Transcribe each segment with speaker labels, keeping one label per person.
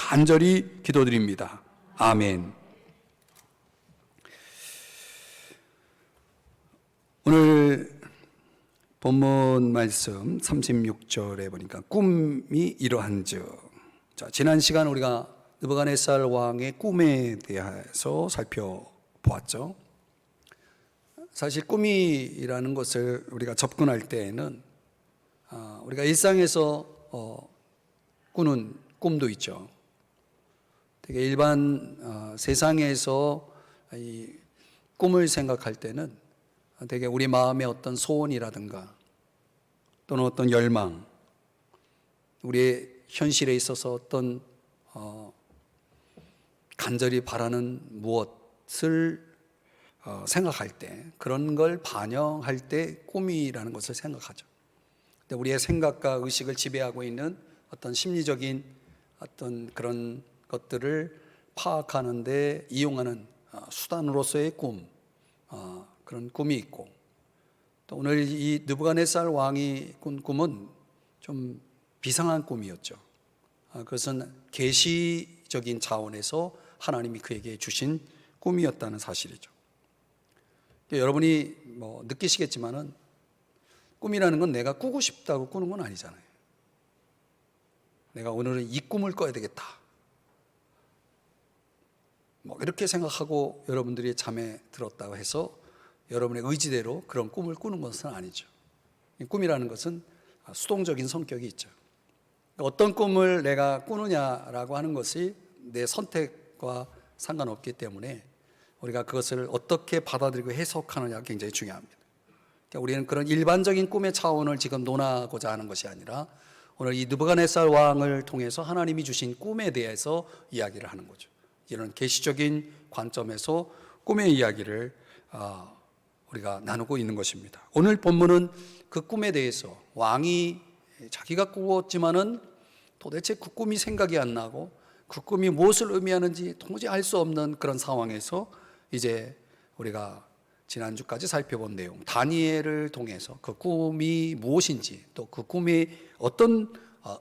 Speaker 1: 간절히 기도드립니다. 아멘. 오늘 본문 말씀 36절에 보니까 꿈이 이러한즉, 자, 지난 시간 우리가 느부갓네살 왕의 꿈에 대해서 살펴보았죠. 사실 꿈이라는 것을 우리가 접근할 때에는 우리가 일상에서 꾸는 꿈도 있죠. 되게 일반 세상에서 이 꿈을 생각할 때는 되게 우리 마음의 어떤 소원이라든가 또는 어떤 열망, 우리의 현실에 있어서 어떤 간절히 바라는 무엇을 생각할 때, 그런 걸 반영할 때 꿈이라는 것을 생각하죠. 근데 우리의 생각과 의식을 지배하고 있는 어떤 심리적인 어떤 그런 것들을 파악하는 데 이용하는 수단으로서의 꿈, 그런 꿈이 있고, 또 오늘 이 느부갓네살 왕이 꾼 꿈은 좀 비상한 꿈이었죠. 그것은 계시적인 차원에서 하나님이 그에게 주신 꿈이었다는 사실이죠. 여러분이 느끼시겠지만은 꿈이라는 건 내가 꾸고 싶다고 꾸는 건 아니잖아요. 내가 오늘은 이 꿈을 꿔야 되겠다, 이렇게 생각하고 여러분들이 잠에 들었다고 해서 여러분의 의지대로 그런 꿈을 꾸는 것은 아니죠. 꿈이라는 것은 수동적인 성격이 있죠. 어떤 꿈을 내가 꾸느냐라고 하는 것이 내 선택과 상관없기 때문에 우리가 그것을 어떻게 받아들이고 해석하느냐가 굉장히 중요합니다. 그러니까 우리는 그런 일반적인 꿈의 차원을 지금 논하고자 하는 것이 아니라 오늘 이 느부갓네살 왕을 통해서 하나님이 주신 꿈에 대해서 이야기를 하는 거죠. 이런 계시적인 관점에서 꿈의 이야기를 우리가 나누고 있는 것입니다. 오늘 본문은 그 꿈에 대해서 왕이 자기가 꾸었지만은 도대체 그 꿈이 생각이 안 나고 그 꿈이 무엇을 의미하는지 도무지 알 수 없는 그런 상황에서 이제 우리가 지난주까지 살펴본 내용, 다니엘을 통해서 그 꿈이 무엇인지, 또 그 꿈이 어떤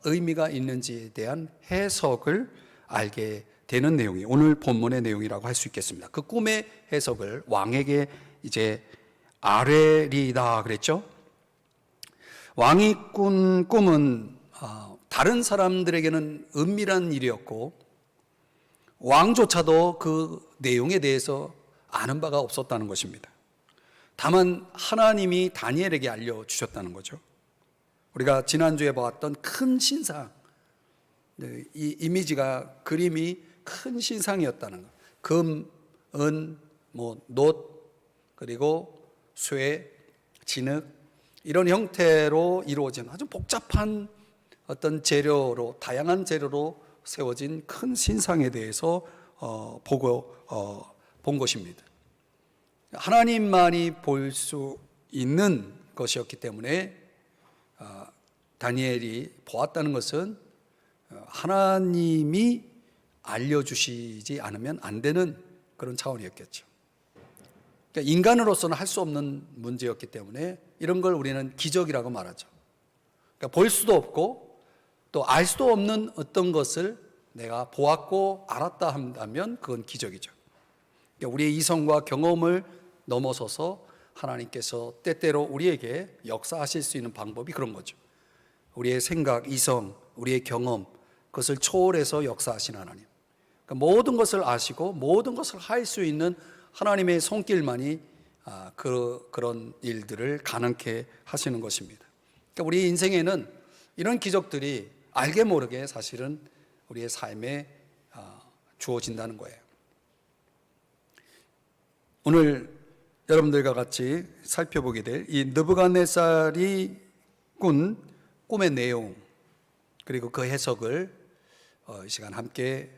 Speaker 1: 의미가 있는지에 대한 해석을 알게 되는 내용이 오늘 본문의 내용이라고 할 수 있겠습니다. 그 꿈의 해석을 왕에게 이제 아뢰리다 그랬죠. 왕이 꾼 꿈은 다른 사람들에게는 은밀한 일이었고 왕조차도 그 내용에 대해서 아는 바가 없었다는 것입니다. 다만 하나님이 다니엘에게 알려주셨다는 거죠. 우리가 지난주에 보았던 큰 신상, 이 이미지가, 그림이 큰 신상이었다는 것. 금, 은, 놋, 그리고 쇠, 진흙, 이런 형태로 이루어진 아주 복잡한 어떤 재료로, 다양한 재료로 세워진 큰 신상에 대해서 본 것입니다. 하나님만이 볼 수 있는 것이었기 때문에 다니엘이 보았다는 것은 하나님이 알려주시지 않으면 안 되는 그런 차원이었겠죠. 그러니까 인간으로서는 할 수 없는 문제였기 때문에 이런 걸 우리는 기적이라고 말하죠. 그러니까 볼 수도 없고 또 알 수도 없는 어떤 것을 내가 보았고 알았다 한다면 그건 기적이죠. 그러니까 우리의 이성과 경험을 넘어서서 하나님께서 때때로 우리에게 역사하실 수 있는 방법이 그런 거죠. 우리의 생각, 이성, 우리의 경험, 그것을 초월해서 역사하신 하나님. 그러니까 모든 것을 아시고 모든 것을 할 수 있는 하나님의 손길만이 그런 일들을 가능케 하시는 것입니다. 그러니까 우리 인생에는 이런 기적들이 알게 모르게 사실은 우리의 삶에 주어진다는 거예요. 오늘 여러분들과 같이 살펴보게 될 이 느부갓네살이 꾼 꿈의 내용, 그리고 그 해석을 이 시간 함께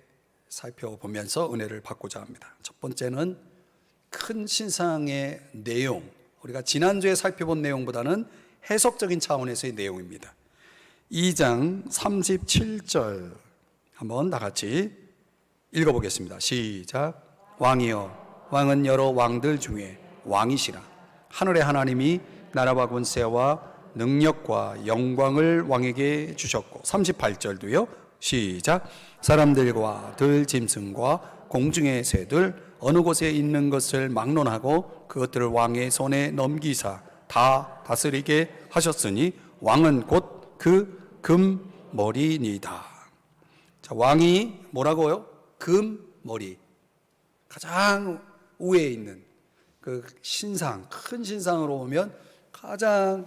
Speaker 1: 살펴보면서 은혜를 받고자 합니다. 첫 번째는 큰 신상의 내용, 우리가 지난주에 살펴본 내용보다는 해석적인 차원에서의 내용입니다. 2장 37절 한번 다 같이 읽어보겠습니다. 시작. 왕이여, 왕은 여러 왕들 중에 왕이시라. 하늘의 하나님이 나라와 권세와 능력과 영광을 왕에게 주셨고, 38절도요. 시작. 사람들과 들짐승과 공중의 새들 어느 곳에 있는 것을 막론하고 그것들을 왕의 손에 넘기사 다 다스리게 하셨으니 왕은 곧 그 금머리니이다. 자, 왕이 뭐라고요? 금머리, 가장 우에 있는 그 신상, 큰 신상으로 보면 가장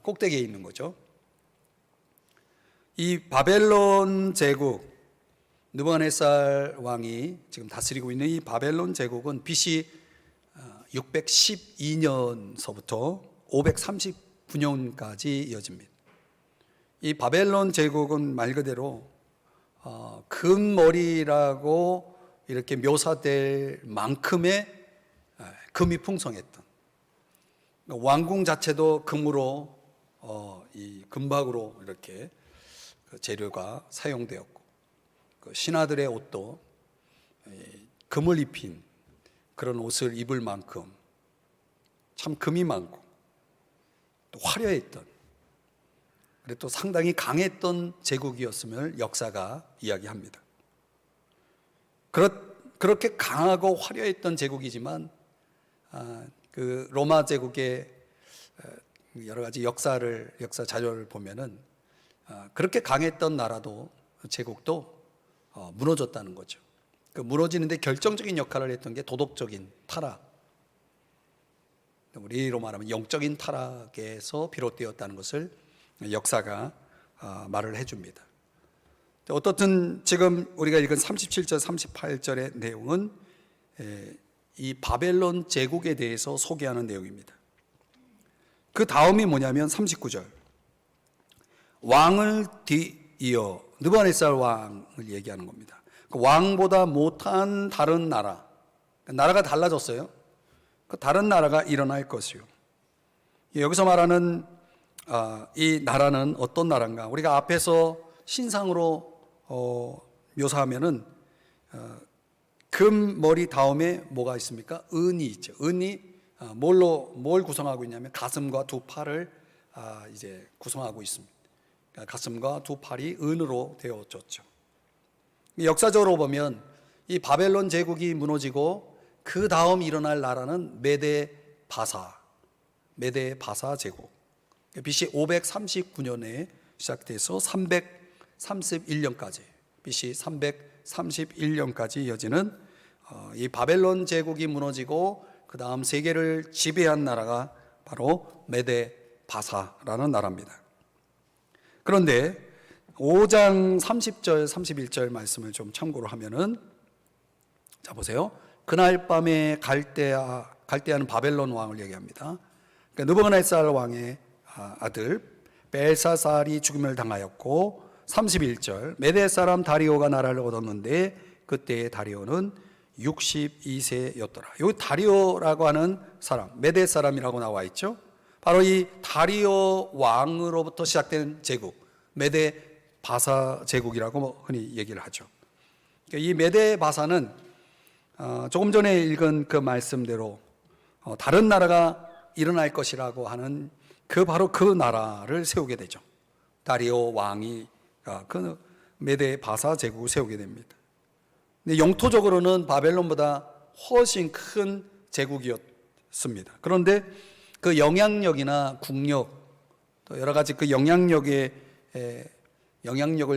Speaker 1: 꼭대기에 있는 거죠. 이 바벨론 제국, 느부갓네살 왕이 지금 다스리고 있는 이 바벨론 제국은 BC 612년서부터 539년까지 이어집니다. 이 바벨론 제국은 말 그대로 금머리라고 이렇게 묘사될 만큼의 금이 풍성했던, 왕궁 자체도 금으로 이 금박으로 이렇게 그 재료가 사용되었고, 그 신하들의 옷도 금을 입힌 그런 옷을 입을 만큼 참 금이 많고 또 화려했던, 그리고 또 상당히 강했던 제국이었음을 역사가 이야기합니다. 그렇게 강하고 화려했던 제국이지만 그 로마 제국의 여러 가지 역사 자료를 보면은 그렇게 강했던 나라도, 제국도 무너졌다는 거죠. 그 무너지는데 결정적인 역할을 했던 게 도덕적인 타락, 우리로 말하면 영적인 타락에서 비롯되었다는 것을 역사가 말을 해줍니다. 어떻든 지금 우리가 읽은 37절 38절의 내용은 이 바벨론 제국에 대해서 소개하는 내용입니다. 그 다음이 뭐냐면 39절, 왕을 뒤이어 느부갓네살 왕을 얘기하는 겁니다. 그 왕보다 못한 다른 나라, 나라가 달라졌어요. 그 다른 나라가 일어날 것이요. 여기서 말하는 이 나라는 어떤 나라인가? 우리가 앞에서 신상으로 묘사하면은 금머리 다음에 뭐가 있습니까? 은이 있죠. 은이 뭘 구성하고 있냐면 가슴과 두 팔을 이제 구성하고 있습니다. 그러니까 가슴과 두 팔이 은으로 되어졌죠. 역사적으로 보면 이 바벨론 제국이 무너지고 그 다음 일어날 나라는 메데 바사 제국. BC 539년에 시작돼서 331년까지, BC 331년까지 이어지는 이 바벨론 제국이 무너지고 그 다음 세계를 지배한 나라가 바로 메데 바사라는 나라입니다. 그런데 5장 30절 31절 말씀을 좀 참고로 하면은, 자 보세요. 그날 밤에 갈대아는 바벨론 왕을 얘기합니다. 그러니까 느부갓네살 왕의 아들 벨사살이 죽음을 당하였고, 31절 메대 사람 다리오가 나라를 얻었는데 그때의 다리오는 62세였더라. 이 다리오라고 하는 사람, 메대 사람이라고 나와 있죠. 바로 이 다리오 왕으로부터 시작된 제국, 메대 바사 제국이라고 흔히 얘기를 하죠. 이 메대 바사는 조금 전에 읽은 그 말씀대로 다른 나라가 일어날 것이라고 하는 바로 그 나라를 세우게 되죠. 다리오 왕이 그 메대 바사 제국을 세우게 됩니다. 근데 영토적으로는 바벨론보다 훨씬 큰 제국이었습니다. 그런데 그 영향력이나 국력, 또 여러 가지 그 영향력을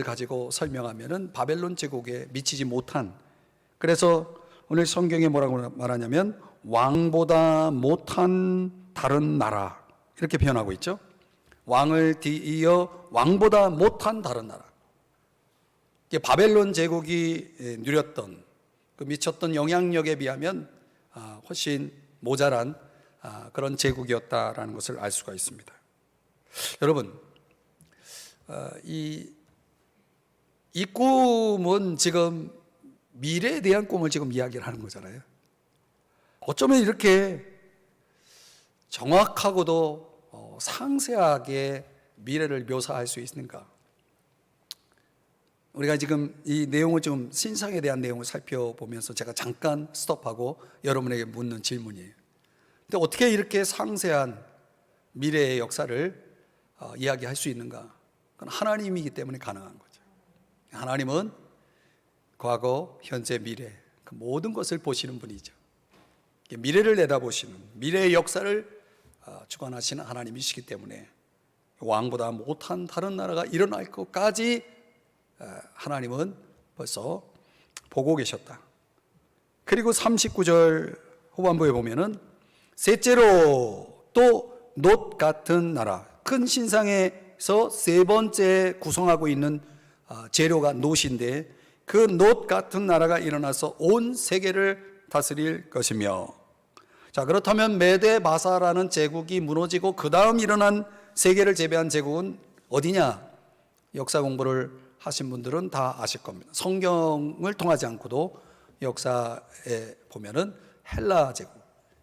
Speaker 1: 가지고 설명하면은 바벨론 제국에 미치지 못한, 그래서 오늘 성경에 뭐라고 말하냐면 왕보다 못한 다른 나라, 이렇게 표현하고 있죠. 왕을 뒤이어 왕보다 못한 다른 나라. 바벨론 제국이 누렸던 그 미쳤던 영향력에 비하면 훨씬 모자란 그런 제국이었다라는 것을 알 수가 있습니다. 여러분, 이 꿈은 지금 미래에 대한 꿈을 지금 이야기를 하는 거잖아요. 어쩌면 이렇게 정확하고도 상세하게 미래를 묘사할 수 있는가? 우리가 지금 이 내용을 좀, 신상에 대한 내용을 살펴보면서 제가 잠깐 스톱하고 여러분에게 묻는 질문이에요. 근데 어떻게 이렇게 상세한 미래의 역사를 이야기할 수 있는가? 그건 하나님이기 때문에 가능한 거죠. 하나님은 과거, 현재, 미래 그 모든 것을 보시는 분이죠. 미래를 내다보시는, 미래의 역사를 주관하시는 하나님이시기 때문에 왕보다 못한 다른 나라가 일어날 것까지 하나님은 벌써 보고 계셨다. 그리고 39절 후반부에 보면은 셋째로 또 놋 같은 나라, 큰 신상에서 세 번째 구성하고 있는 재료가 놋인데 그 놋 같은 나라가 일어나서 온 세계를 다스릴 것이며, 자, 그렇다면 메데 바사라는 제국이 무너지고 그 다음 일어난 세계를 제패한 제국은 어디냐? 역사 공부를 하신 분들은 다 아실 겁니다. 성경을 통하지 않고도 역사에 보면은 헬라 제국,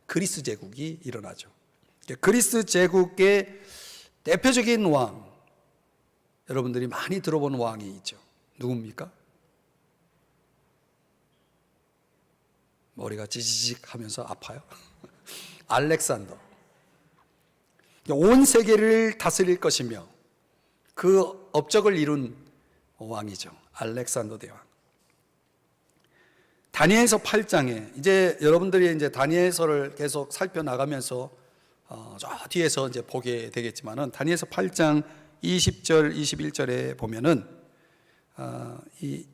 Speaker 1: 그리스 제국이 일어나죠. 그리스 제국의 대표적인 왕, 여러분들이 많이 들어본 왕이 있죠. 누굽니까? 머리가 지지직 하면서 아파요. 알렉산더. 온 세계를 다스릴 것이며 그 업적을 이룬 왕이죠. 알렉산더 대왕. 다니엘서 8장에 이제 여러분들이 이제 다니엘서를 계속 살펴나가면서 저 뒤에서 이제 보게 되겠지만은 다니엘서 8장 20절 21절에 보면은 이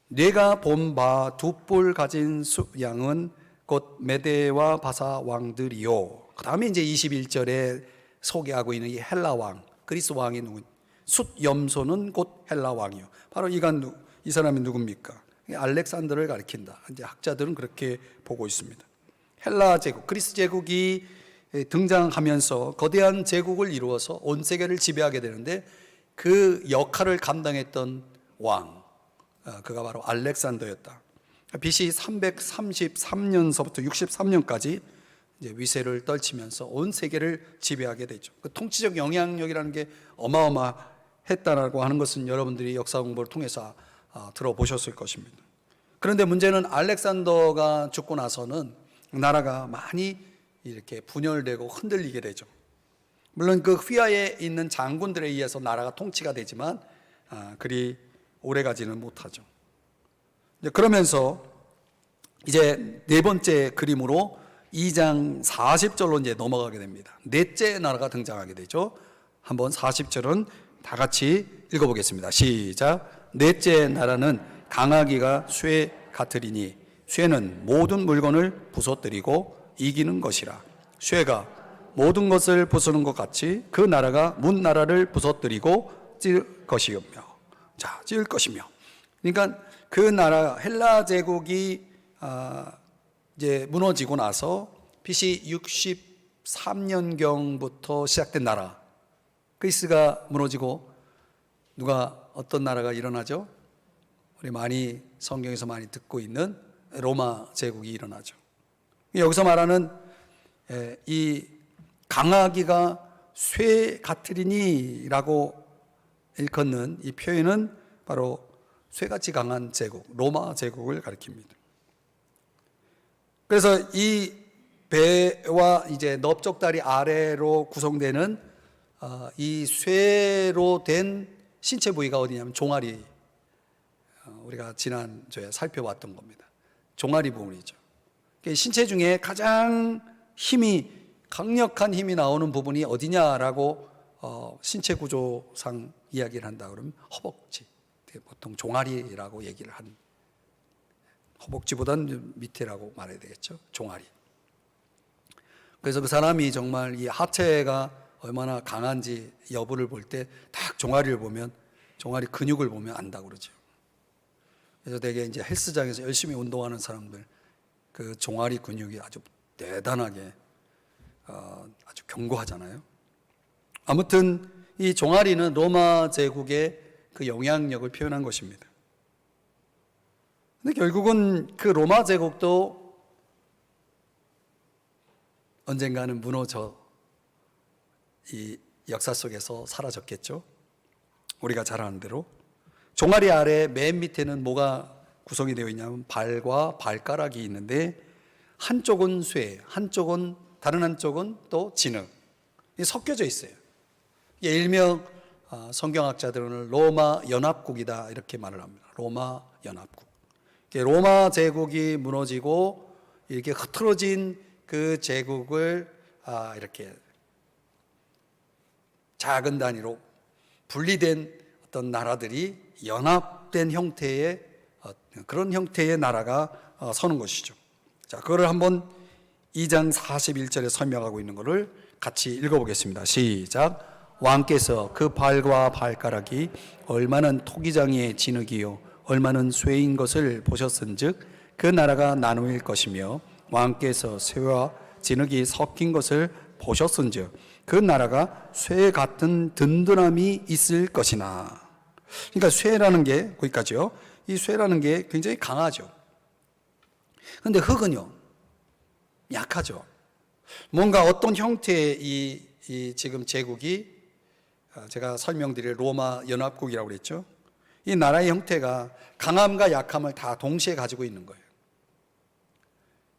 Speaker 1: 내가 본 바 두 뿔 가진 양은 곧 메데와 바사 왕들이요. 그 다음에 이제 21절에 소개하고 있는 이 헬라 왕, 그리스 왕이 누구? 숫 염소는 곧 헬라 왕이요. 바로 이 사람이 누굽니까? 알렉산더를 가리킨다. 이제 학자들은 그렇게 보고 있습니다. 헬라 제국, 그리스 제국이 등장하면서 거대한 제국을 이루어서 온 세계를 지배하게 되는데 그 역할을 감당했던 왕, 그가 바로 알렉산더였다. BC 333년서부터 63년까지 이제 위세를 떨치면서 온 세계를 지배하게 되죠. 그 통치적 영향력이라는 게 어마어마했다라고 하는 것은 여러분들이 역사 공부를 통해서 들어보셨을 것입니다. 그런데 문제는 알렉산더가 죽고 나서는 나라가 많이 이렇게 분열되고 흔들리게 되죠. 물론 그 휘하에 있는 장군들에 의해서 나라가 통치가 되지만 그리 오래가지는 못하죠. 그러면서 이제 네 번째 그림으로 2장 40절로 이제 넘어가게 됩니다. 넷째 나라가 등장하게 되죠. 한번 40절은 다 같이 읽어보겠습니다. 시작. 넷째 나라는 강하기가 쇠 같으리니 쇠는 모든 물건을 부서뜨리고 이기는 것이라. 쇠가 모든 것을 부수는 것 같이 그 나라가 문 나라를 부서뜨리고 찢을 것이며, 자, 찢을 것이며. 그러니까 그 나라 헬라 제국이 이제 무너지고 나서 BC 63년경부터 시작된 나라, 그리스가 무너지고 어떤 나라가 일어나죠? 우리 많이 성경에서 많이 듣고 있는 로마 제국이 일어나죠. 여기서 말하는 이 강하기가 쇠 같으리니라고 일컫는 이 표현은 바로 쇠같이 강한 제국, 로마 제국을 가리킵니다. 그래서 이 배와 이제 넓적다리 아래로 구성되는 이 쇠로 된 신체 부위가 어디냐면 종아리, 우리가 지난주에 살펴봤던 겁니다. 종아리 부분이죠. 신체 중에 가장 강력한 힘이 나오는 부분이 어디냐라고 신체 구조상 이야기를 한다 그러면 허벅지, 보통 종아리라고 얘기를 한, 허벅지보다는 밑에라고 말해야 되겠죠. 종아리. 그래서 그 사람이 정말 이 하체가 얼마나 강한지 여부를 볼 때 딱 종아리를 보면, 종아리 근육을 보면 안다고 그러죠. 그래서 되게 이제 헬스장에서 열심히 운동하는 사람들 그 종아리 근육이 아주 대단하게 아주 견고하잖아요. 아무튼 이 종아리는 로마 제국의 그 영향력을 표현한 것입니다. 근데 결국은 그 로마 제국도 언젠가는 무너져 이 역사 속에서 사라졌겠죠. 우리가 잘 아는 대로 종아리 아래 맨 밑에는 뭐가 구성이 되어 있냐면 발과 발가락이 있는데 한쪽은 쇠, 다른 한쪽은 또 진흙, 섞여져 있어요. 일명 성경학자들은 로마 연합국이다 이렇게 말을 합니다. 로마 연합국. 로마 제국이 무너지고 이렇게 흐트러진 그 제국을 이렇게 작은 단위로 분리된 어떤 나라들이 연합된 형태의 그런 형태의 나라가 서는 것이죠. 자, 그거를 한번 2장 41절에 설명하고 있는 것을 같이 읽어보겠습니다. 시작. 왕께서 그 발과 발가락이 얼마는 토기장이의 진흙이요 얼마는 쇠인 것을 보셨은즉 그 나라가 나누일 것이며 왕께서 쇠와 진흙이 섞인 것을 보셨은즉 그 나라가 쇠 같은 든든함이 있을 것이나. 그러니까 쇠라는 게 거기까지요. 이 쇠라는 게 굉장히 강하죠. 그런데 흙은요 약하죠. 뭔가 어떤 형태의 이 지금 제국이 제가 설명드릴 로마 연합국이라고 그랬죠. 이 나라의 형태가 강함과 약함을 다 동시에 가지고 있는 거예요.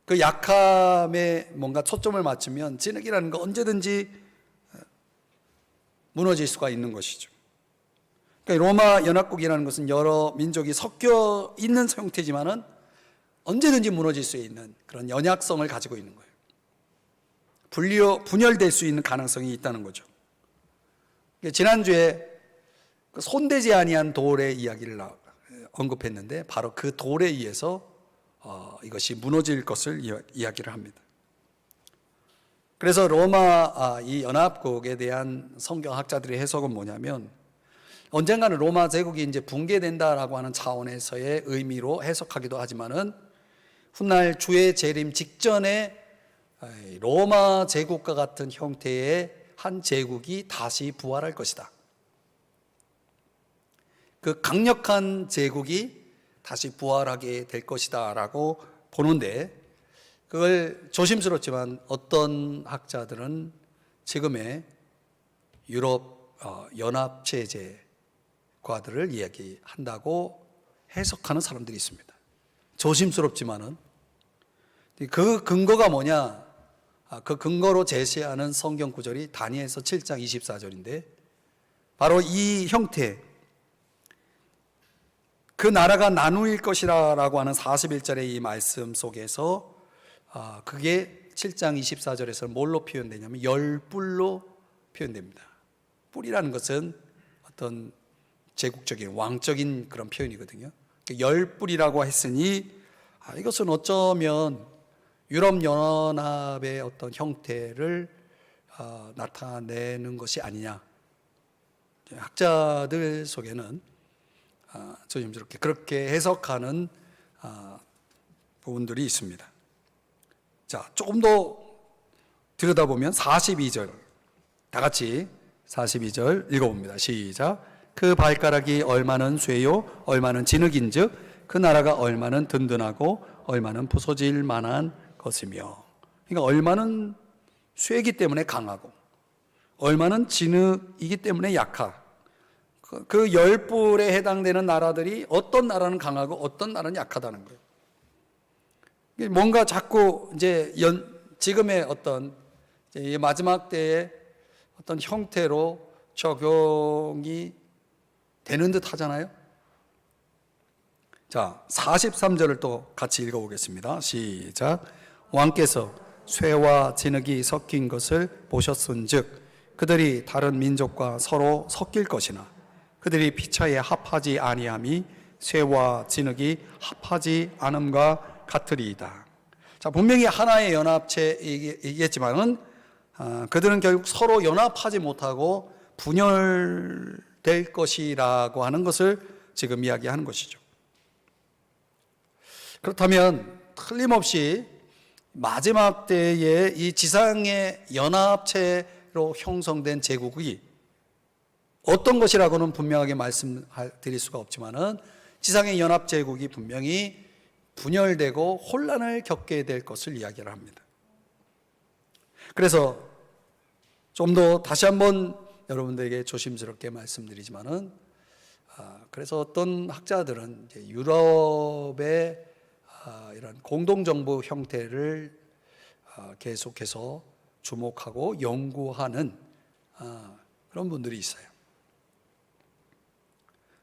Speaker 1: 그 약함에 뭔가 초점을 맞추면 진흙이라는 거 언제든지 무너질 수가 있는 것이죠. 그러니까 로마 연합국이라는 것은 여러 민족이 섞여 있는 형태지만은 언제든지 무너질 수 있는 그런 연약성을 가지고 있는 거예요. 분열될 수 있는 가능성이 있다는 거죠. 지난주에 손대지 아니한 돌의 이야기를 언급했는데 바로 그 돌에 의해서 이것이 무너질 것을 이야기를 합니다. 그래서 로마 이 연합국에 대한 성경학자들의 해석은 뭐냐면 언젠가는 로마 제국이 이제 붕괴된다라고 하는 차원에서의 의미로 해석하기도 하지만은 훗날 주의 재림 직전에 로마 제국과 같은 형태의 한 제국이 다시 부활할 것이다. 그 강력한 제국이 다시 부활하게 될 것이다 라고 보는데 그걸 조심스럽지만 어떤 학자들은 지금의 유럽 연합체제과들을 이야기한다고 해석하는 사람들이 있습니다. 조심스럽지만은 그 근거가 뭐냐? 그 근거로 제시하는 성경 구절이 다니엘서 7장 24절인데 바로 이 형태 그 나라가 나누일 것이라고 하는 41절의 이 말씀 속에서 그게 7장 24절에서 뭘로 표현되냐면 열뿔로 표현됩니다. 뿔이라는 것은 어떤 제국적인 왕적인 그런 표현이거든요. 열뿔이라고 했으니 이것은 어쩌면 유럽 연합의 어떤 형태를 나타내는 것이 아니냐. 학자들 속에는 조심스럽게 그렇게 해석하는 부분들이 있습니다. 자, 조금 더 들여다보면 42절 다 같이 42절 읽어봅니다. 시작. 그 발가락이 얼마는 쇠요 얼마는 진흙인즉 그 나라가 얼마는 든든하고 얼마는 부서질 만한 것이며. 그러니까 얼마는 쇠이기 때문에 강하고 얼마는 진흙이기 때문에 약하고 그 열뿔에 해당되는 나라들이 어떤 나라는 강하고 어떤 나라는 약하다는 거예요. 뭔가 자꾸 이제 지금의 어떤 이제 마지막 때의 어떤 형태로 적용이 되는 듯 하잖아요. 자, 43절을 또 같이 읽어보겠습니다. 시작. 왕께서 쇠와 진흙이 섞인 것을 보셨은즉 그들이 다른 민족과 서로 섞일 것이나 그들이 피차에 합하지 아니함이 쇠와 진흙이 합하지 않음과 같으리이다. 자, 분명히 하나의 연합체이겠지만은 그들은 결국 서로 연합하지 못하고 분열될 것이라고 하는 것을 지금 이야기하는 것이죠. 그렇다면 틀림없이 마지막 때에 이 지상의 연합체로 형성된 제국이 어떤 것이라고는 분명하게 말씀드릴 수가 없지만은 지상의 연합제국이 분명히 분열되고 혼란을 겪게 될 것을 이야기를 합니다. 그래서 좀 더 다시 한번 여러분들에게 조심스럽게 말씀드리지만은 그래서 어떤 학자들은 이제 유럽의 이런 공동정부 형태를 계속해서 주목하고 연구하는 그런 분들이 있어요.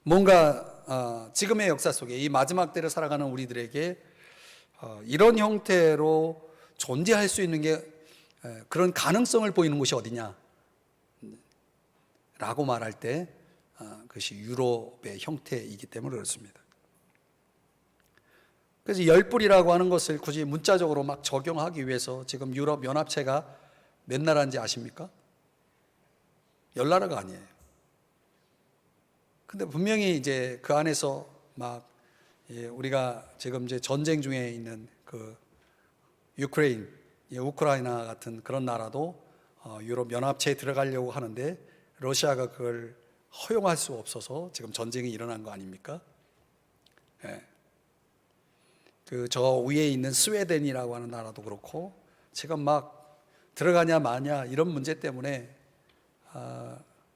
Speaker 1: 뭔가 지금의 역사 속에 이 마지막 때를 살아가는 우리들에게 이런 형태로 존재할 수 있는 게 그런 가능성을 보이는 곳이 어디냐 라고 말할 때 그것이 유럽의 형태이기 때문에 그렇습니다. 그래서 열불이라고 하는 것을 굳이 문자적으로 막 적용하기 위해서 지금 유럽 연합체가 몇 나라인지 아십니까? 10나라가 아니에요. 근데 분명히 이제 그 안에서 막 우리가 지금 이제 전쟁 중에 있는 그 유크레인, 우크라이나 같은 그런 나라도 유럽 연합체에 들어가려고 하는데 러시아가 그걸 허용할 수 없어서 지금 전쟁이 일어난 거 아닙니까? 예. 그 저 위에 있는 스웨덴이라고 하는 나라도 그렇고 지금 막 들어가냐 마냐 이런 문제 때문에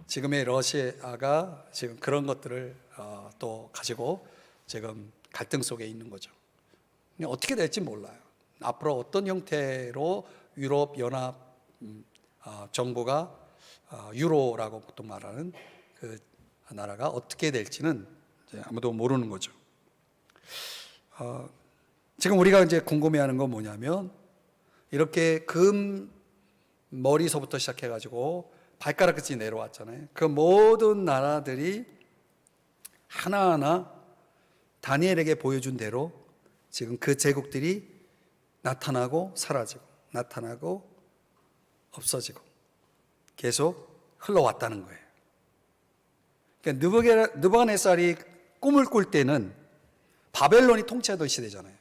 Speaker 1: 지금의 러시아가 지금 그런 것들을 또 가지고 지금 갈등 속에 있는 거죠. 어떻게 될지 몰라요. 앞으로 어떤 형태로 유럽 연합 정부가 유로라고 보통 말하는 그 나라가 어떻게 될지는 이제 아무도 모르는 거죠. 지금 우리가 이제 궁금해하는 건 뭐냐면 이렇게 금 머리서부터 시작해가지고 발가락끝이 내려왔잖아요. 그 모든 나라들이 하나하나 다니엘에게 보여준 대로 지금 그 제국들이 나타나고 사라지고 나타나고 없어지고 계속 흘러왔다는 거예요. 그러니까 느부갓네살이 꿈을 꿀 때는 바벨론이 통치하던 시대잖아요.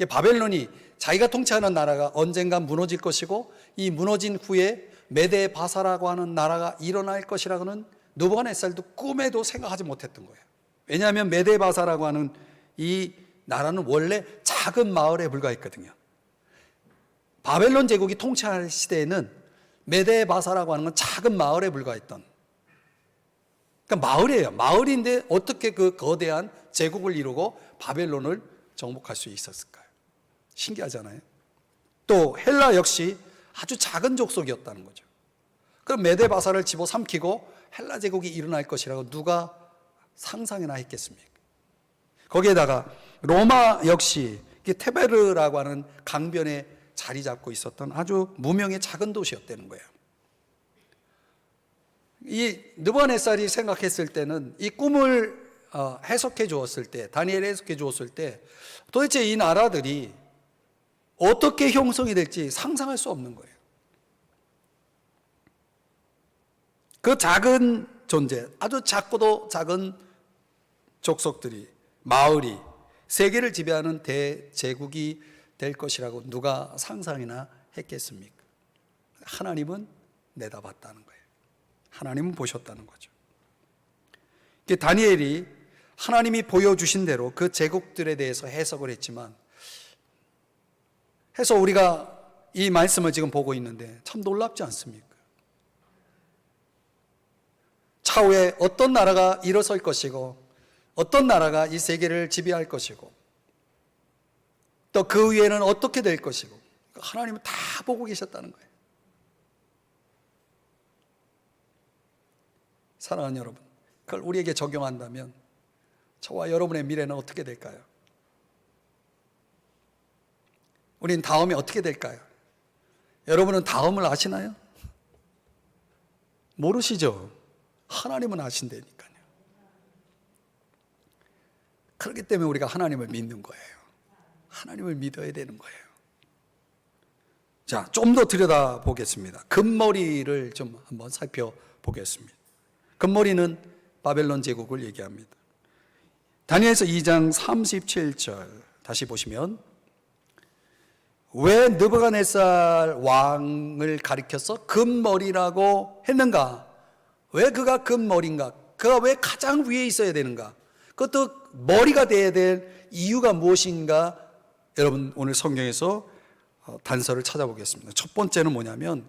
Speaker 1: 바벨론이 자기가 통치하는 나라가 언젠가 무너질 것이고 이 무너진 후에 메데 바사라고 하는 나라가 일어날 것이라고는 느부갓네살도 꿈에도 생각하지 못했던 거예요. 왜냐하면 메데 바사라고 하는 이 나라는 원래 작은 마을에 불과했거든요. 바벨론 제국이 통치할 시대에는 메데 바사라고 하는 건 작은 마을에 불과했던, 그러니까 마을이에요. 마을인데 어떻게 그 거대한 제국을 이루고 바벨론을 정복할 수 있었을까요? 신기하잖아요. 또 헬라 역시 아주 작은 족속이었다는 거죠. 그럼 메데바사를 집어삼키고 헬라 제국이 일어날 것이라고 누가 상상이나 했겠습니까? 거기에다가 로마 역시 테베르라고 하는 강변에 자리 잡고 있었던 아주 무명의 작은 도시였다는 거예요. 이 느부갓네살이 생각했을 때는 이 꿈을 해석해 주었을 때, 다니엘이 해석해 주었을 때 도대체 이 나라들이 어떻게 형성이 될지 상상할 수 없는 거예요. 그 작은 존재, 아주 작고도 작은 족속들이, 마을이 세계를 지배하는 대제국이 될 것이라고 누가 상상이나 했겠습니까? 하나님은 내다봤다는 거예요. 하나님은 보셨다는 거죠. 다니엘이 하나님이 보여주신 대로 그 제국들에 대해서 해석을 했지만, 해서 우리가 이 말씀을 지금 보고 있는데 참 놀랍지 않습니까? 차후에 어떤 나라가 일어설 것이고 어떤 나라가 이 세계를 지배할 것이고 또 그 위에는 어떻게 될 것이고 하나님은 다 보고 계셨다는 거예요. 사랑하는 여러분, 그걸 우리에게 적용한다면 저와 여러분의 미래는 어떻게 될까요? 우린 다음에 어떻게 될까요? 여러분은 다음을 아시나요? 모르시죠? 하나님은 아신다니까요. 그렇기 때문에 우리가 하나님을 믿는 거예요. 하나님을 믿어야 되는 거예요. 자, 좀 더 들여다보겠습니다. 금머리를 좀 한번 살펴보겠습니다. 금머리는 바벨론 제국을 얘기합니다. 다니엘서 2장 37절 다시 보시면, 왜 느부갓네살 왕을 가리켜서 금머리라고 했는가? 왜 그가 금머리인가? 그가 왜 가장 위에 있어야 되는가? 그것도 머리가 돼야 될 이유가 무엇인가? 여러분, 오늘 성경에서 단서를 찾아보겠습니다. 첫 번째는 뭐냐면,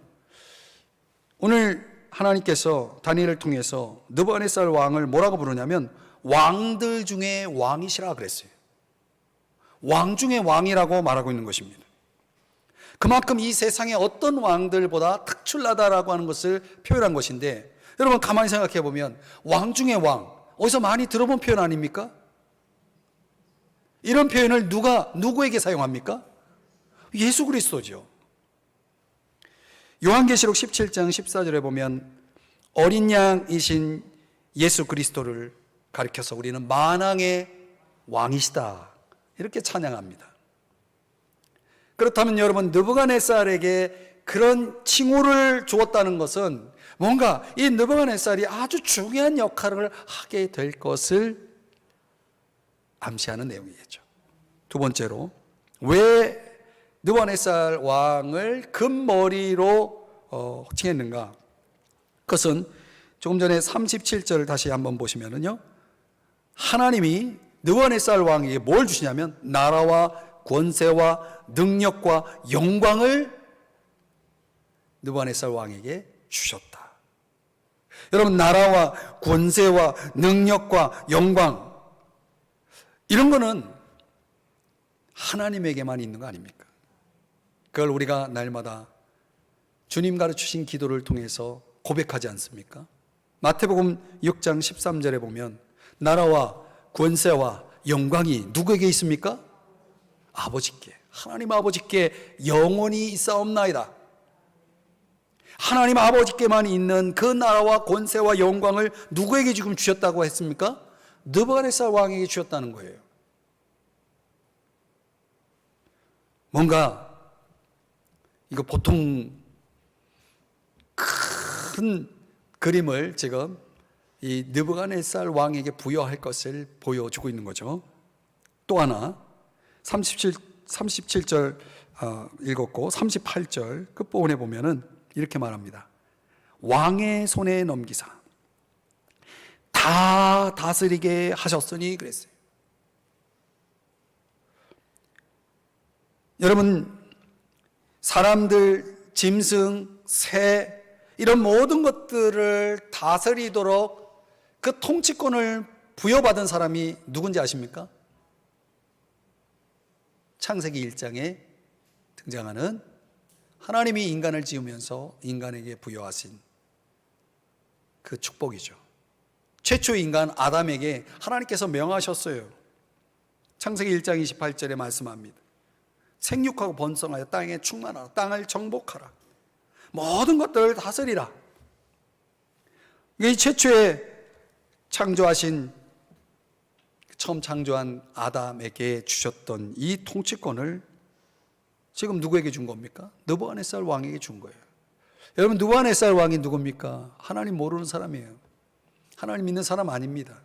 Speaker 1: 오늘 하나님께서 다니엘을 통해서 느부갓네살 왕을 뭐라고 부르냐면 왕들 중에 왕이시라 그랬어요. 왕 중에 왕이라고 말하고 있는 것입니다. 그만큼 이 세상의 어떤 왕들보다 특출나다라고 하는 것을 표현한 것인데, 여러분 가만히 생각해 보면 왕 중에 왕, 어디서 많이 들어본 표현 아닙니까? 이런 표현을 누구에게 사용합니까? 예수 그리스도죠. 요한계시록 17장 14절에 보면 어린 양이신 예수 그리스도를 가리켜서 우리는 만왕의 왕이시다 이렇게 찬양합니다. 그렇다면 여러분, 느부갓네살에게 그런 칭호를 주었다는 것은 뭔가 이 느부갓네살이 아주 중요한 역할을 하게 될 것을 암시하는 내용이겠죠. 두 번째로, 왜 느부갓네살 왕을 금머리로 칭했는가? 그것은 조금 전에 37절 다시 한번 보시면은요, 하나님이 느부갓네살 왕에게 뭘 주시냐면 나라와 권세와 능력과 영광을 느부갓네살 왕에게 주셨다. 여러분, 나라와 권세와 능력과 영광, 이런 거는 하나님에게만 있는 거 아닙니까? 그걸 우리가 날마다 주님 가르치신 기도를 통해서 고백하지 않습니까? 마태복음 6장 13절에 보면 나라와 권세와 영광이 누구에게 있습니까? 아버지께, 하나님 아버지께 영원히 있사옵나이다. 하나님 아버지께만 있는 그 나라와 권세와 영광을 누구에게 지금 주셨다고 했습니까? 느부갓네살 왕에게 주셨다는 거예요. 뭔가 이거 보통 큰 그림을 지금 이 느부갓네살 왕에게 부여할 것을 보여주고 있는 거죠. 또 하나 37절 읽었고 38절 끝부분에 보면은 이렇게 말합니다. 왕의 손에 넘기사 다 다스리게 하셨으니 그랬어요. 여러분, 사람들, 짐승, 새 이런 모든 것들을 다스리도록 그 통치권을 부여받은 사람이 누군지 아십니까? 창세기 1장에 등장하는 하나님이 인간을 지으면서 인간에게 부여하신 그 축복이죠. 최초 인간 아담에게 하나님께서 명하셨어요. 창세기 1장 28절에 말씀합니다. 생육하고 번성하여 땅에 충만하라. 땅을 정복하라. 모든 것들을 다스리라. 이 최초에 창조하신, 처음 창조한 아담에게 주셨던 이 통치권을 지금 누구에게 준 겁니까? 느부갓네살 왕에게 준 거예요. 여러분, 느부갓네살 왕이 누굽니까? 하나님 모르는 사람이에요. 하나님 믿는 사람 아닙니다.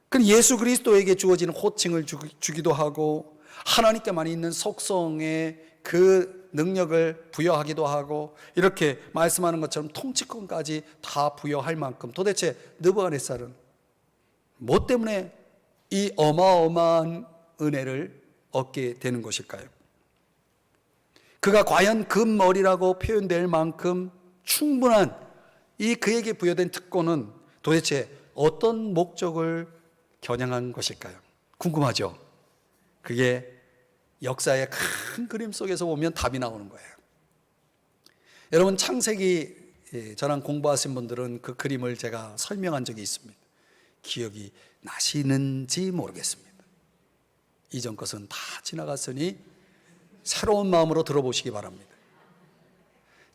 Speaker 1: 그럼 예수 그리스도에게 주어지는 호칭을 주기도 하고 하나님께만 있는 속성의 그 능력을 부여하기도 하고 이렇게 말씀하는 것처럼 통치권까지 다 부여할 만큼 도대체 느부갓네살은 뭐 때문에 이 어마어마한 은혜를 얻게 되는 것일까요? 그가 과연 금머리라고 표현될 만큼 충분한 이 그에게 부여된 특권은 도대체 어떤 목적을 겨냥한 것일까요? 궁금하죠? 그게 역사의 큰 그림 속에서 보면 답이 나오는 거예요. 여러분, 창세기 저랑 공부하신 분들은 그 그림을 제가 설명한 적이 있습니다. 기억이 나시는지 모르겠습니다. 이전 것은 다 지나갔으니 새로운 마음으로 들어보시기 바랍니다.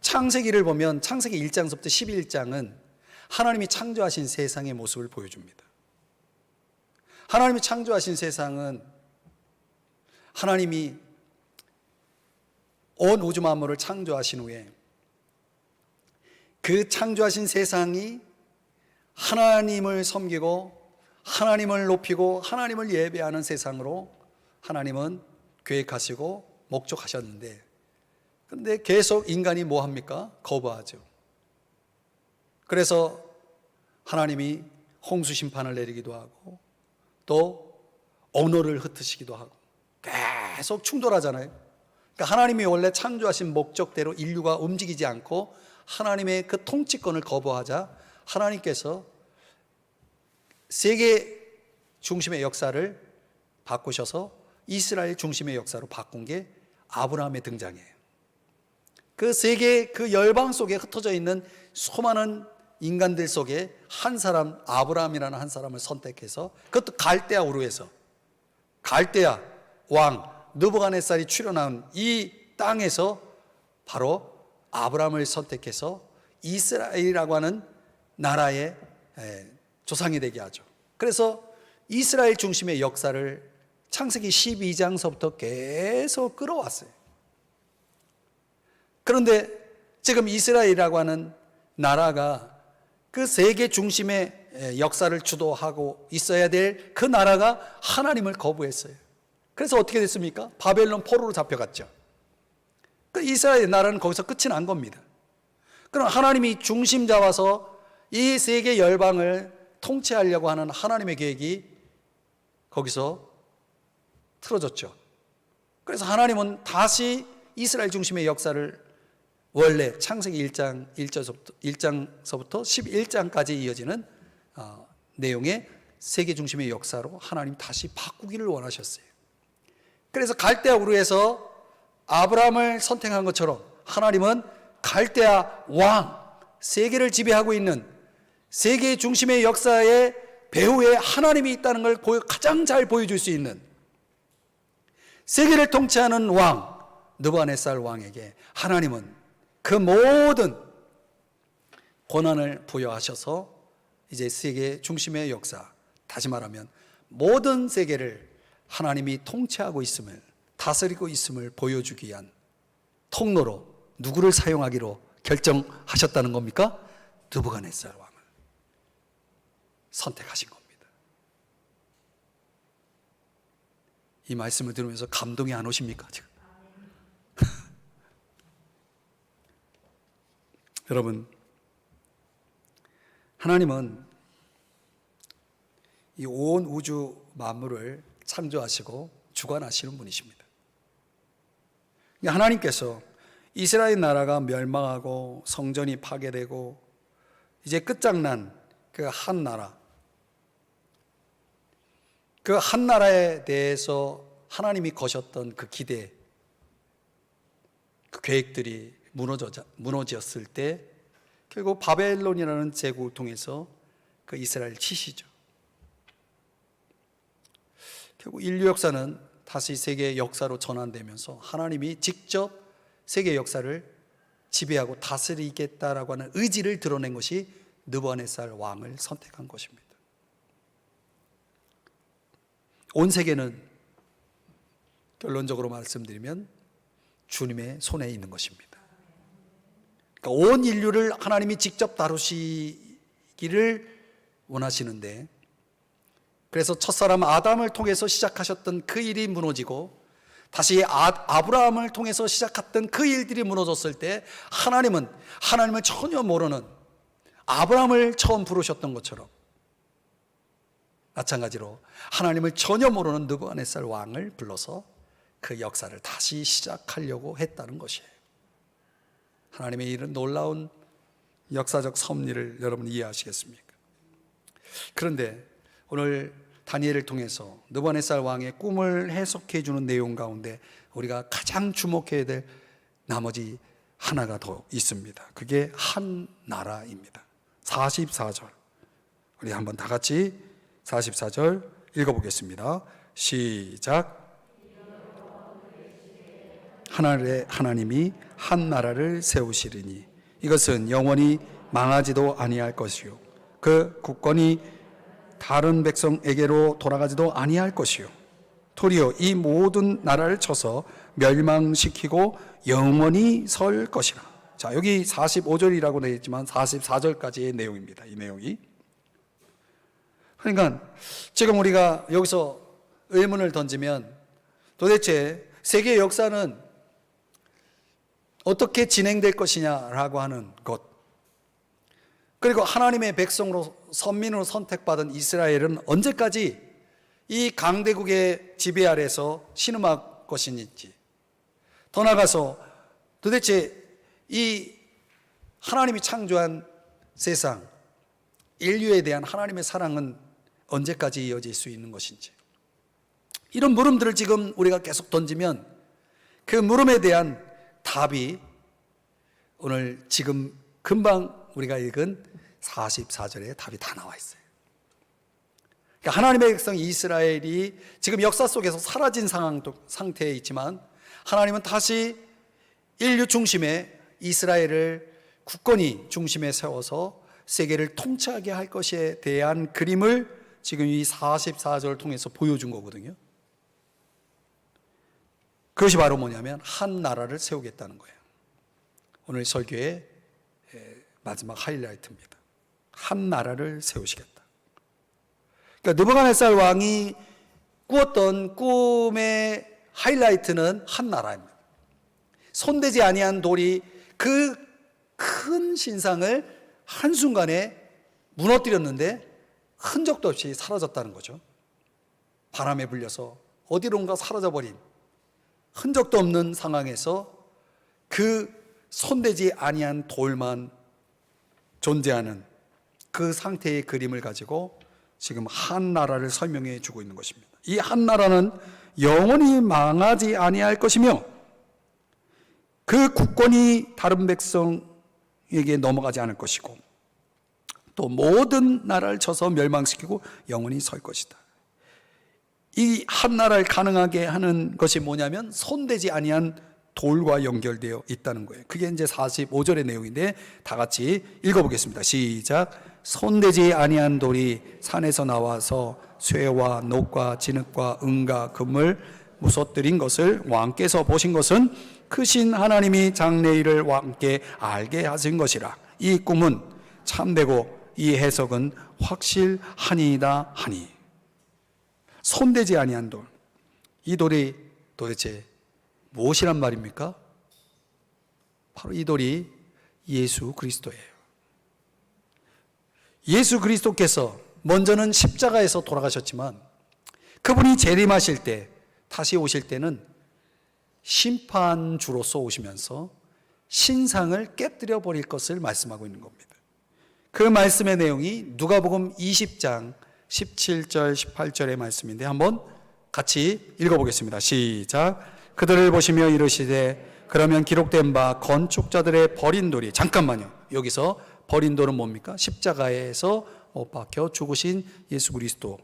Speaker 1: 창세기를 보면 창세기 1장부터 11장은 하나님이 창조하신 세상의 모습을 보여줍니다. 하나님이 창조하신 세상은 하나님이 온 우주 만물을 창조하신 후에 그 창조하신 세상이 하나님을 섬기고 하나님을 높이고 하나님을 예배하는 세상으로 하나님은 계획하시고 목적하셨는데, 그런데 계속 인간이 뭐 합니까? 거부하죠. 그래서 하나님이 홍수 심판을 내리기도 하고 또 언어를 흩으시기도 하고 계속 충돌하잖아요. 그러니까 하나님이 원래 창조하신 목적대로 인류가 움직이지 않고 하나님의 그 통치권을 거부하자 하나님께서 세계 중심의 역사를 바꾸셔서 이스라엘 중심의 역사로 바꾼 게 아브라함의 등장이에요. 그 세계 그 열방 속에 흩어져 있는 수많은 인간들 속에 한 사람, 아브라함이라는 한 사람을 선택해서, 그것도 갈대아 우르에서, 갈대아 왕 느부갓네살이 출현한 이 땅에서 바로 아브라함을 선택해서 이스라엘이라고 하는 나라의 조상이 되게 하죠. 그래서 이스라엘 중심의 역사를 창세기 12장서부터 계속 끌어왔어요. 그런데 지금 이스라엘이라고 하는 나라가 그 세계 중심의 역사를 주도하고 있어야 될 그 나라가 하나님을 거부했어요. 그래서 어떻게 됐습니까? 바벨론 포로로 잡혀갔죠. 그 이스라엘 나라는 거기서 끝이 난 겁니다. 그럼 하나님이 중심 잡아서 이 세계 열방을 통치하려고 하는 하나님의 계획이 거기서 틀어졌죠. 그래서 하나님은 다시 이스라엘 중심의 역사를 원래 창세기 1장서부터 11장까지 이어지는 내용의 세계 중심의 역사로 하나님 다시 바꾸기를 원하셨어요. 그래서 갈대아 우르에서 아브라함을 선택한 것처럼 하나님은 갈대아 왕, 세계를 지배하고 있는 세계 중심의 역사의 배후에 하나님이 있다는 걸 가장 잘 보여줄 수 있는 세계를 통치하는 왕 느부갓네살 왕에게 하나님은 그 모든 권한을 부여하셔서 이제 세계 중심의 역사, 다시 말하면 모든 세계를 하나님이 통치하고 있음을, 다스리고 있음을 보여주기 위한 통로로 누구를 사용하기로 결정하셨다는 겁니까? 느부갓네살 왕을 선택하신 겁니다. 이 말씀을 들으면서 감동이 안 오십니까 지금? 여러분, 하나님은 이 온 우주 만물을 창조하시고 주관하시는 분이십니다. 하나님께서 이스라엘 나라가 멸망하고 성전이 파괴되고 이제 끝장난 그 한 나라, 그 한 나라에 대해서 하나님이 거셨던 그 기대, 그 계획들이 무너졌을 때 결국 바벨론이라는 제국을 통해서 그 이스라엘을 치시죠. 결국 인류 역사는 다시 세계 역사로 전환되면서 하나님이 직접 세계 역사를 지배하고 다스리겠다라고 하는 의지를 드러낸 것이 느부갓네살 왕을 선택한 것입니다. 온 세계는 결론적으로 말씀드리면 주님의 손에 있는 것입니다. 그러니까 온 인류를 하나님이 직접 다루시기를 원하시는데, 그래서 첫사람 아담을 통해서 시작하셨던 그 일이 무너지고 다시 아브라함을 통해서 시작했던 그 일들이 무너졌을 때 하나님을 전혀 모르는 아브라함을 처음 부르셨던 것처럼 마찬가지로 하나님을 전혀 모르는 느부갓네살 왕을 불러서 그 역사를 다시 시작하려고 했다는 것이에요. 하나님의 이런 놀라운 역사적 섭리를 여러분 이해하시겠습니까? 그런데 오늘 다니엘을 통해서 느부갓네살 왕의 꿈을 해석해 주는 내용 가운데 우리가 가장 주목해야 될 나머지 하나가 더 있습니다. 그게 한 나라입니다. 44절 우리 한번 다 같이 44절 읽어보겠습니다. 시작. 하늘의 하나님이 한 나라를 세우시리니 이것은 영원히 망하지도 아니할 것이요 그 국권이 다른 백성에게로 돌아가지도 아니할 것이요 도리어 이 모든 나라를 쳐서 멸망시키고 영원히 설 것이라. 자, 여기 45절이라고 되어 있지만 44절까지의 내용입니다. 이 내용이. 그러니까 지금 우리가 여기서 의문을 던지면 도대체 세계 역사는 어떻게 진행될 것이냐라고 하는 것, 그리고 하나님의 백성으로 선민으로 선택받은 이스라엘은 언제까지 이 강대국의 지배 아래서 신음할 것인지, 더 나아가서 도대체 이 하나님이 창조한 세상, 인류에 대한 하나님의 사랑은 언제까지 이어질 수 있는 것인지, 이런 물음들을 지금 우리가 계속 던지면 그 물음에 대한 답이 오늘 지금 금방 우리가 읽은 44절에 답이 다 나와 있어요. 그러니까 하나님의 백성 이스라엘이 지금 역사 속에서 사라진 상태에 있지만 하나님은 다시 인류 중심의 이스라엘을 굳건히 중심에 세워서 세계를 통치하게 할 것에 대한 그림을 지금 이 44절을 통해서 보여준 거거든요. 그것이 바로 뭐냐면 한 나라를 세우겠다는 거예요. 오늘 설교의 마지막 하이라이트입니다. 한 나라를 세우시겠다. 그러니까 느부갓네살 왕이 꾸었던 꿈의 하이라이트는 한 나라입니다. 손대지 아니한 돌이 그 큰 신상을 한순간에 무너뜨렸는데 흔적도 없이 사라졌다는 거죠. 바람에 불려서 어디론가 사라져버린 흔적도 없는 상황에서 그 손대지 아니한 돌만 존재하는 그 상태의 그림을 가지고 지금 한 나라를 설명해 주고 있는 것입니다. 이 한 나라는 영원히 망하지 아니할 것이며 그 국권이 다른 백성에게 넘어가지 않을 것이고 또 모든 나라를 쳐서 멸망시키고 영원히 설 것이다. 이 한 나라를 가능하게 하는 것이 뭐냐면 손대지 아니한 돌과 연결되어 있다는 거예요. 그게 이제 45절의 내용인데 다 같이 읽어보겠습니다. 시작. 손대지 아니한 돌이 산에서 나와서 쇠와 녹과 진흙과 은과 금을 무서뜨린 것을 왕께서 보신 것은 크신 하나님이 장래일을 왕께 알게 하신 것이라. 이 꿈은 참되고 이 해석은 확실하니이다 하니. 손대지 아니한 돌, 이 돌이 도대체 무엇이란 말입니까? 바로 이 돌이 예수 그리스도예요. 예수 그리스도께서 먼저는 십자가에서 돌아가셨지만 그분이 재림하실 때, 다시 오실 때는 심판주로서 오시면서 신상을 깨뜨려 버릴 것을 말씀하고 있는 겁니다. 그 말씀의 내용이 누가복음 20장 17절 18절의 말씀인데 한번 같이 읽어보겠습니다. 시작. 그들을 보시며 이르시되 그러면 기록된 바 건축자들의 버린 돌이, 잠깐만요, 여기서 버린 돌은 뭡니까? 십자가에서 못 박혀 죽으신 예수 그리스도,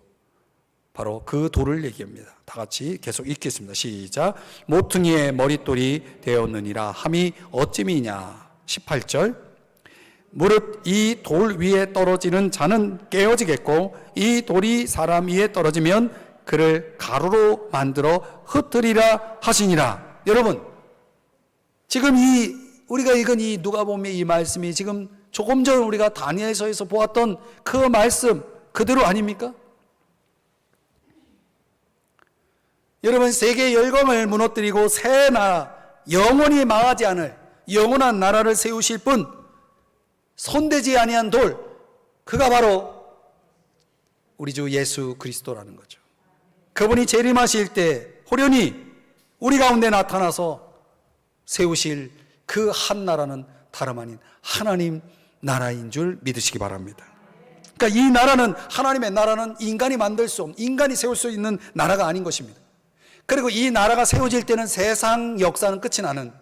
Speaker 1: 바로 그 돌을 얘기합니다. 다 같이 계속 읽겠습니다. 시작. 모퉁이의 머릿돌이 되었느니라 함이 어찌미냐. 18절. 무릇 이 돌 위에 떨어지는 자는 깨어지겠고 이 돌이 사람 위에 떨어지면 그를 가루로 만들어 흩으리라 하시니라. 여러분, 지금 우리가 읽은 이 누가복음의 이 말씀이 지금 조금 전 우리가 다니엘서에서 보았던 그 말씀 그대로 아닙니까? 여러분, 세계 열강을 무너뜨리고 새 나라, 영원히 망하지 않을 영원한 나라를 세우실 분, 손대지 아니한 돌, 그가 바로 우리 주 예수 그리스도라는 거죠. 그분이 재림하실 때 호련히 우리 가운데 나타나서 세우실 그 한 나라는 다름 아닌 하나님 나라인 줄 믿으시기 바랍니다. 그러니까 이 나라는, 하나님의 나라는 인간이 만들 수 없는, 인간이 세울 수 있는 나라가 아닌 것입니다. 그리고 이 나라가 세워질 때는 세상 역사는 끝이 나는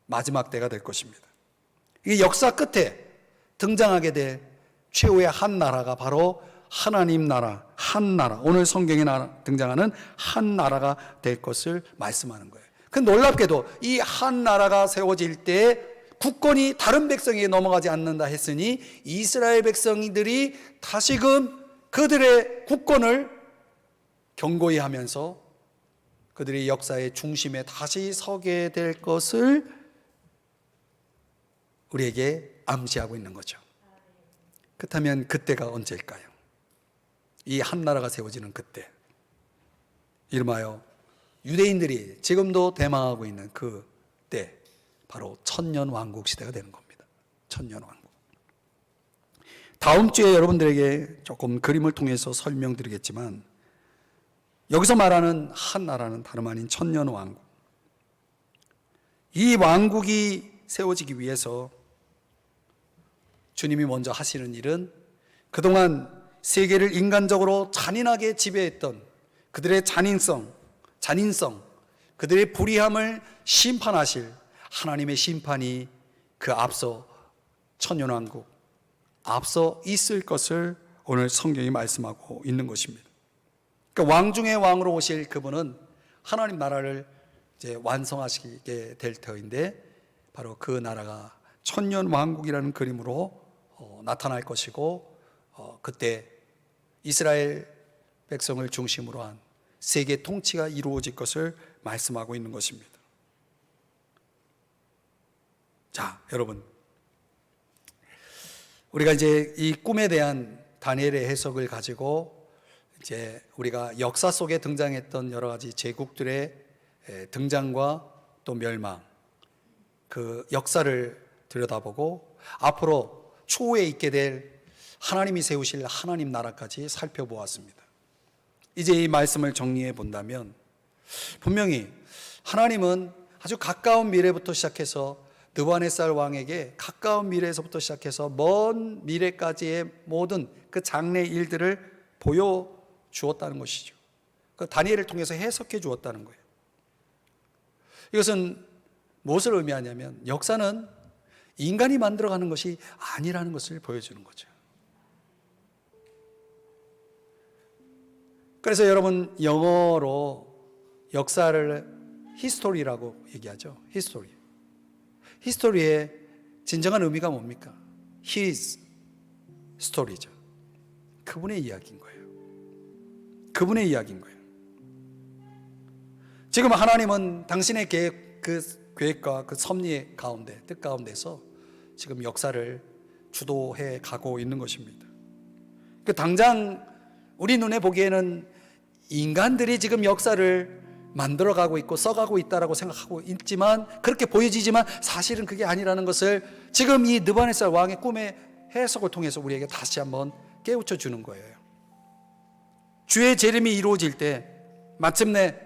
Speaker 1: 마지막 때가 될 것입니다. 이 역사 끝에 등장하게 될 최후의 한 나라가 바로 하나님 나라, 한 나라, 오늘 성경에 등장하는 한 나라가 될 것을 말씀하는 거예요. 그 놀랍게도 이 한 나라가 세워질 때 국권이 다른 백성에게 넘어가지 않는다 했으니 이스라엘 백성들이 다시금 그들의 국권을 견고히 하면서 그들의 역사의 중심에 다시 서게 될 것을 우리에게 암시하고 있는 거죠. 그렇다면 그때가 언제일까요? 이 한 나라가 세워지는 그때, 이름하여 유대인들이 지금도 대망하고 있는 그때, 바로 천년 왕국 시대가 되는 겁니다. 천년 왕국. 다음 주에 여러분들에게 조금 그림을 통해서 설명드리겠지만, 여기서 말하는 한 나라는 다름 아닌 천년 왕국. 이 왕국이 세워지기 위해서 주님이 먼저 하시는 일은 그동안 세계를 인간적으로 잔인하게 지배했던 그들의 잔인성, 그들의 불의함을 심판하실 하나님의 심판이 그 앞서 천년왕국, 앞서 있을 것을 오늘 성경이 말씀하고 있는 것입니다. 그러니까 왕 중의 왕으로 오실 그분은 하나님 나라를 이제 완성하시게 될 터인데, 바로 그 나라가 천년 왕국이라는 그림으로 나타날 것이고, 그때 이스라엘 백성을 중심으로 한 세계 통치가 이루어질 것을 말씀하고 있는 것입니다. 자, 여러분, 우리가 이제 이 꿈에 대한 다니엘의 해석을 가지고 이제 우리가 역사 속에 등장했던 여러 가지 제국들의 등장과 또 멸망, 그 역사를 들여다보고 앞으로 추후에 있게 될 하나님이 세우실 하나님 나라까지 살펴보았습니다. 이제 이 말씀을 정리해 본다면, 분명히 하나님은 아주 가까운 미래부터 시작해서 느부갓네살 왕에게 가까운 미래에서부터 시작해서 먼 미래까지의 모든 그 장래 일들을 보여주었다는 것이죠. 그 다니엘을 통해서 해석해 주었다는 거예요. 이것은 무엇을 의미하냐면, 역사는 인간이 만들어가는 것이 아니라는 것을 보여주는 거죠. 그래서 여러분, 영어로 역사를 히스토리라고 얘기하죠. 히스토리. 히스토리의 진정한 의미가 뭡니까? His story죠. 그분의 이야기인 거예요. 그분의 이야기인 거예요. 지금 하나님은 당신의 계획과 그 섭리 가운데, 뜻 가운데서 지금 역사를 주도해 가고 있는 것입니다. 그 당장 우리 눈에 보기에는 인간들이 지금 역사를 만들어가고 있고 써가고 있다라고 생각하고 있지만, 그렇게 보여지지만 사실은 그게 아니라는 것을 지금 이 느부갓네살 왕의 꿈의 해석을 통해서 우리에게 다시 한번 깨우쳐 주는 거예요. 주의 재림이 이루어질 때 마침내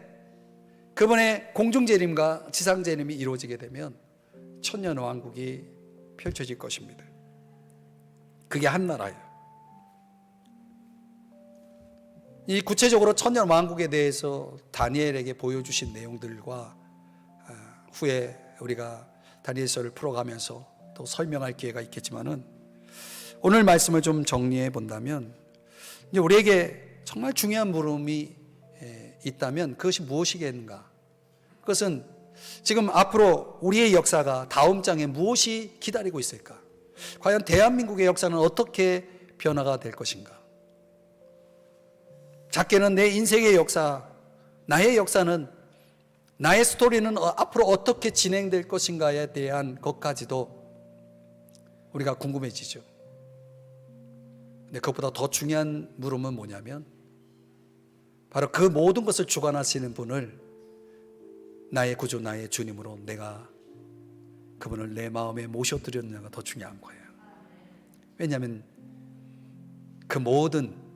Speaker 1: 그분의 공중 재림과 지상 재림이 이루어지게 되면 천년 왕국이 펼쳐질 것입니다. 그게 한 나라예요. 이 구체적으로 천년 왕국에 대해서 다니엘에게 보여주신 내용들과 후에 우리가 다니엘서를 풀어가면서 또 설명할 기회가 있겠지만은, 오늘 말씀을 좀 정리해 본다면, 이제 우리에게 정말 중요한 물음이 있다면 그것이 무엇이겠는가? 그것은 지금 앞으로 우리의 역사가 다음 장에 무엇이 기다리고 있을까? 과연 대한민국의 역사는 어떻게 변화가 될 것인가? 작게는 내 인생의 역사, 나의 역사는, 나의 스토리는 앞으로 어떻게 진행될 것인가에 대한 것까지도 우리가 궁금해지죠. 근데 그것보다 더 중요한 물음은 뭐냐면, 바로 그 모든 것을 주관하시는 분을 나의 구주, 나의 주님으로 내가 그분을 내 마음에 모셔드렸느냐가 더 중요한 거예요. 왜냐하면 그 모든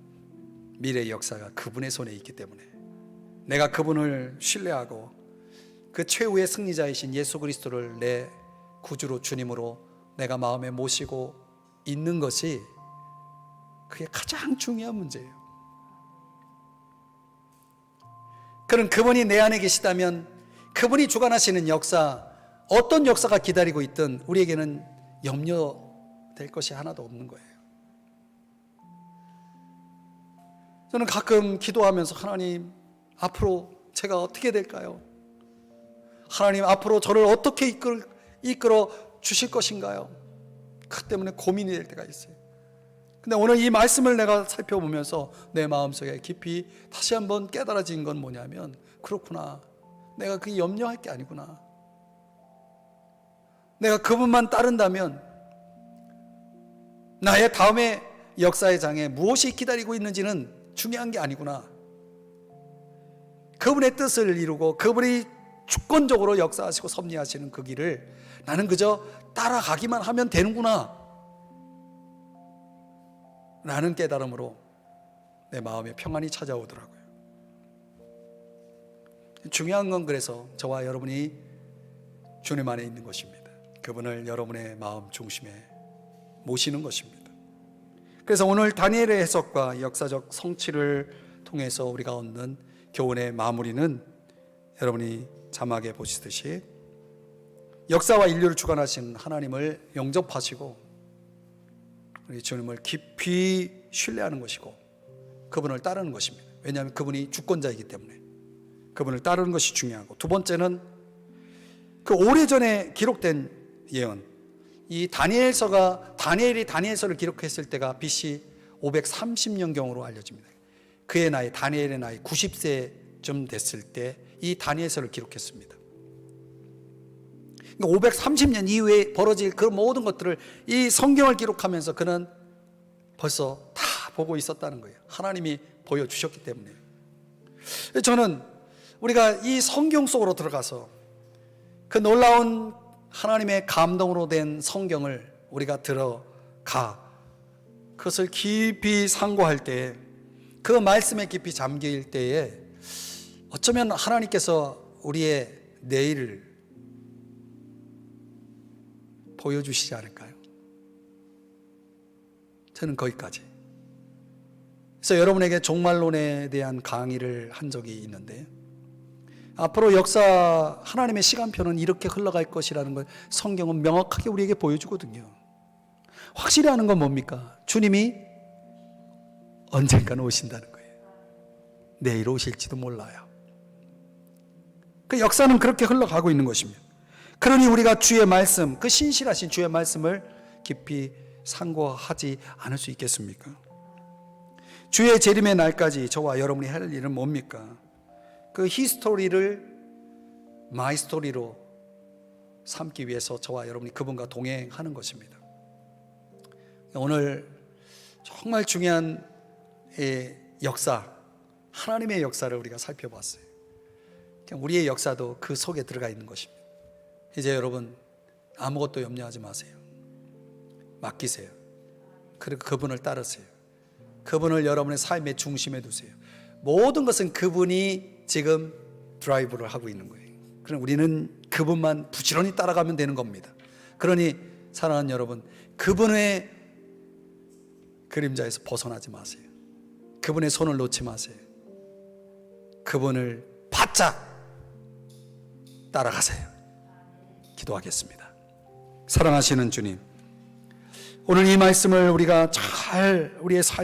Speaker 1: 미래의 역사가 그분의 손에 있기 때문에, 내가 그분을 신뢰하고 그 최후의 승리자이신 예수 그리스도를 내 구주로, 주님으로 내가 마음에 모시고 있는 것이, 그게 가장 중요한 문제예요. 그럼 그분이 내 안에 계시다면 그분이 주관하시는 역사, 어떤 역사가 기다리고 있든 우리에게는 염려될 것이 하나도 없는 거예요. 저는 가끔 기도하면서, 하나님, 앞으로 제가 어떻게 될까요? 하나님, 앞으로 저를 어떻게 이끌어 주실 것인가요? 그 때문에 고민이 될 때가 있어요. 근데 오늘 이 말씀을 내가 살펴보면서 내 마음속에 깊이 다시 한번 깨달아진 건 뭐냐면, 그렇구나, 내가 그게 염려할 게 아니구나. 내가 그분만 따른다면 나의 다음의 역사의 장에 무엇이 기다리고 있는지는 중요한 게 아니구나. 그분의 뜻을 이루고 그분이 주권적으로 역사하시고 섭리하시는 그 길을 나는 그저 따라가기만 하면 되는구나 라는 깨달음으로 내 마음에 평안이 찾아오더라고요. 중요한 건 그래서 저와 여러분이 주님 안에 있는 것입니다. 그분을 여러분의 마음 중심에 모시는 것입니다. 그래서 오늘 다니엘의 해석과 역사적 성취를 통해서 우리가 얻는 교훈의 마무리는, 여러분이 자막에 보시듯이 역사와 인류를 주관하신 하나님을 영접하시고 우리 주님을 깊이 신뢰하는 것이고 그분을 따르는 것입니다. 왜냐하면 그분이 주권자이기 때문에 그분을 따르는 것이 중요하고, 두 번째는 그 오래전에 기록된 예언, 이 다니엘이 다니엘서를 기록했을 때가 BC 530년경으로 알려집니다. 그의 나이, 다니엘의 나이 90세쯤 됐을 때 이 다니엘서를 기록했습니다. 그러니까 530년 이후에 벌어질 그 모든 것들을 이 성경을 기록하면서 그는 벌써 다 보고 있었다는 거예요. 하나님이 보여주셨기 때문에. 저는 우리가 이 성경 속으로 들어가서 그 놀라운 하나님의 감동으로 된 성경을 우리가 들어가 그것을 깊이 상고할 때, 그 말씀에 깊이 잠길 때에 어쩌면 하나님께서 우리의 내일을 보여주시지 않을까요? 저는 거기까지. 그래서 여러분에게 종말론에 대한 강의를 한 적이 있는데, 앞으로 역사 하나님의 시간표는 이렇게 흘러갈 것이라는 걸 성경은 명확하게 우리에게 보여주거든요. 확실히 아는 건 뭡니까? 주님이 언젠가는 오신다는 거예요. 내일 오실지도 몰라요. 그 역사는 그렇게 흘러가고 있는 것입니다. 그러니 우리가 주의 말씀, 그 신실하신 주의 말씀을 깊이 상고하지 않을 수 있겠습니까? 주의 재림의 날까지 저와 여러분이 할 일은 뭡니까? 그 히스토리를 마이 스토리로 삼기 위해서 저와 여러분이 그분과 동행하는 것입니다. 오늘 정말 중요한 역사, 하나님의 역사를 우리가 살펴봤어요. 그냥 우리의 역사도 그 속에 들어가 있는 것입니다. 이제 여러분 아무것도 염려하지 마세요. 맡기세요. 그리고 그분을 따르세요. 그분을 여러분의 삶의 중심에 두세요. 모든 것은 그분이 지금 드라이브를 하고 있는 거예요. 그럼 우리는 그분만 부지런히 따라가면 되는 겁니다. 그러니 사랑하는 여러분, 그분의 그림자에서 벗어나지 마세요. 그분의 손을 놓지 마세요. 그분을 바짝 따라가세요. 기도하겠습니다. 사랑하시는 주님, 오늘 이 말씀을 우리가 잘 우리의 삶